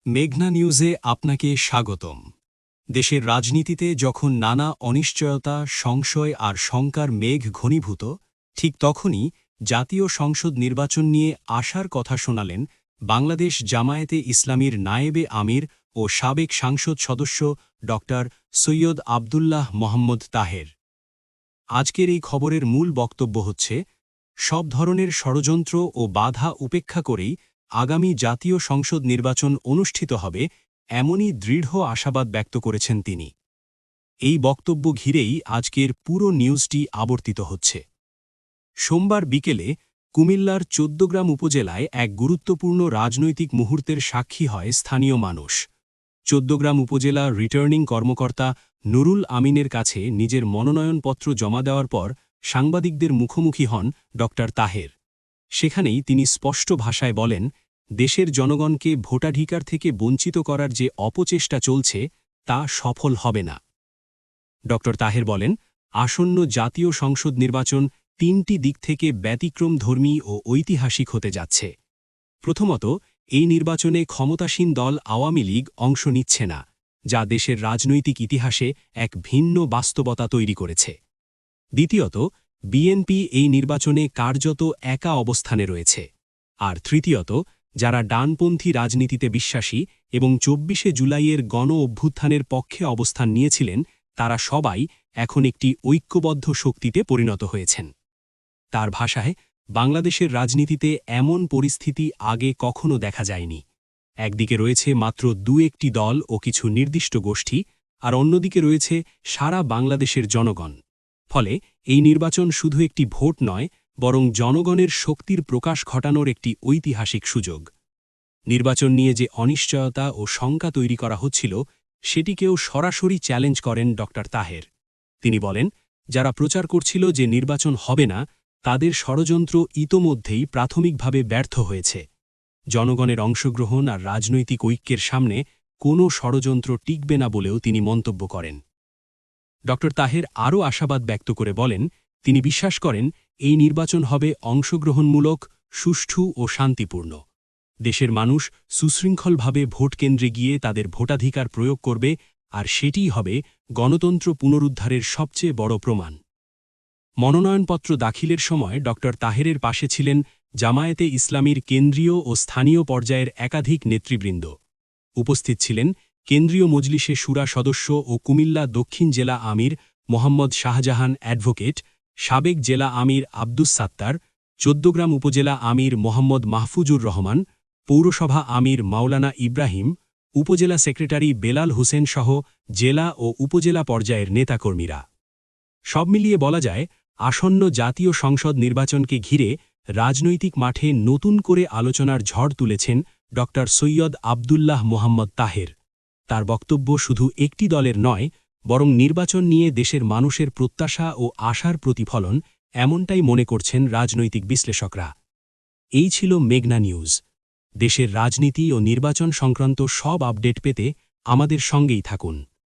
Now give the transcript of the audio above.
মেঘনা নিউজে আপনাকে স্বাগতম। দেশের রাজনীতিতে যখন নানা অনিশ্চয়তা, সংশয় আর শঙ্কার মেঘ ঘনীভূত, ঠিক তখনই জাতীয় সংসদ নির্বাচন নিয়ে আশার কথা শোনালেন বাংলাদেশ জামায়াতে ইসলামীর নায়েবে আমির ও সাবেক সংসদ সদস্য ড. সৈয়দ আবদুল্লাহ মোহাম্মদ তাহের। আজকের এই খবরের মূল বক্তব্য হচ্ছে, সব ধরনের ষড়যন্ত্র ও বাধা উপেক্ষা করেই আগামী জাতীয় সংসদ নির্বাচন অনুষ্ঠিত হবে, এমনই দৃঢ় আশাবাদ ব্যক্ত করেছেন তিনি। এই বক্তব্য ঘিরেই আজকের পুরো নিউজটি আবর্তিত হচ্ছে। সোমবার বিকেলে কুমিল্লার চৌদ্দগ্রাম উপজেলায় এক গুরুত্বপূর্ণ রাজনৈতিক মুহূর্তের সাক্ষী হয় স্থানীয় মানুষ। চৌদ্দগ্রাম উপজেলা রিটার্নিং কর্মকর্তা নুরুল আমিনের কাছে নিজের মনোনয়নপত্র জমা দেওয়ার পর সাংবাদিকদের মুখোমুখি হন ড. তাহের। সেখানেই তিনি স্পষ্ট ভাষায় বলেন, দেশের জনগণকে ভোটাধিকার থেকে বঞ্চিত করার যে অপচেষ্টা চলছে তা সফল হবে না। ড. তাহের বলেন, আসন্ন জাতীয় সংসদ নির্বাচন তিনটি দিক থেকে ব্যতিক্রমধর্মী ও ঐতিহাসিক হতে যাচ্ছে। প্রথমত, এই নির্বাচনে ক্ষমতাসীন দল আওয়ামী লীগ অংশ নিচ্ছে না, যা দেশের রাজনৈতিক ইতিহাসে এক ভিন্ন বাস্তবতা তৈরি করেছে। দ্বিতীয়ত, বিএনপি এই নির্বাচনে কার্যত একা অবস্থানে রয়েছে। আর তৃতীয়ত, যারা ডানপন্থী রাজনীতিতে বিশ্বাসী এবং ২৪শে জুলাইয়ের গণ অভ্যুত্থানের পক্ষে অবস্থান নিয়েছিলেন, তারা সবাই এখন একটি ঐক্যবদ্ধ শক্তিতে পরিণত হয়েছেন। তার ভাষায়, বাংলাদেশের রাজনীতিতে এমন পরিস্থিতি আগে কখনো দেখা যায়নি। একদিকে রয়েছে মাত্র দু-একটি দল ও কিছু নির্দিষ্ট গোষ্ঠী, আর অন্যদিকে রয়েছে সারা বাংলাদেশের জনগণ। ফলে এই নির্বাচন শুধু একটি ভোট নয়, বরং জনগণের শক্তির প্রকাশ ঘটানোর একটি ঐতিহাসিক সুযোগ। নির্বাচন নিয়ে যে অনিশ্চয়তা ও শঙ্কা তৈরি করা হচ্ছিল, সেটিকেও সরাসরি চ্যালেঞ্জ করেন ড. তাহের। তিনি বলেন, যারা প্রচার করছিল যে নির্বাচন হবে না, তাদের ষড়যন্ত্র ইতোমধ্যেই প্রাথমিকভাবে ব্যর্থ হয়েছে। জনগণের অংশগ্রহণ আর রাজনৈতিক ঐক্যের সামনে কোনো ষড়যন্ত্র টিকবে না বলেও তিনি মন্তব্য করেন। ড. তাহের আরও আশাবাদ ব্যক্ত করে বলেন, তিনি বিশ্বাস করেন এই নির্বাচন হবে অংশগ্রহণমূলক, সুষ্ঠু ও শান্তিপূর্ণ। দেশের মানুষ সুশৃঙ্খলভাবে ভোটকেন্দ্রে গিয়ে তাদের ভোটাধিকার প্রয়োগ করবে, আর সেটিই হবে গণতন্ত্র পুনরুদ্ধারের সবচেয়ে বড় প্রমাণ। মনোনয়নপত্র দাখিলের সময় ড. তাহেরের পাশে ছিলেন জামায়াতে ইসলামীর কেন্দ্রীয় ও স্থানীয় পর্যায়ের একাধিক নেতৃবৃন্দ। উপস্থিত ছিলেন কেন্দ্রীয় মজলিসে শুরা সদস্য ও কুমিল্লা দক্ষিণ জেলা আমির মোহাম্মদ শাহজাহান অ্যাডভোকেট, সাবেক জেলা আমির আব্দুস সাত্তার, চৌদ্দগ্রাম উপজেলা আমির মোহাম্মদ মাহফুজুর রহমান, পৌরসভা আমির মাওলানা ইব্রাহিম, উপজেলা সেক্রেটারি বেলাল হোসেন সহ জেলা ও উপজেলা পর্যায়ের নেতাকর্মীরা। সব মিলিয়ে বলা যায়, আসন্ন জাতীয় সংসদ নির্বাচনকে ঘিরে রাজনৈতিক মাঠে নতুন করে আলোচনার ঝড় তুলেছেন ড. সৈয়দ আবদুল্লাহ মোহাম্মদ তাহের। তার বক্তব্য শুধু একটি দলের নয়, বরং নির্বাচন নিয়ে দেশের মানুষের প্রত্যাশা ও আশার প্রতিফলন, এমনটাই মনে করছেন রাজনৈতিক বিশ্লেষকরা। এই ছিল মেঘনা নিউজ। দেশের রাজনীতি ও নির্বাচন সংক্রান্ত সব আপডেট পেতে আমাদের সঙ্গেই থাকুন।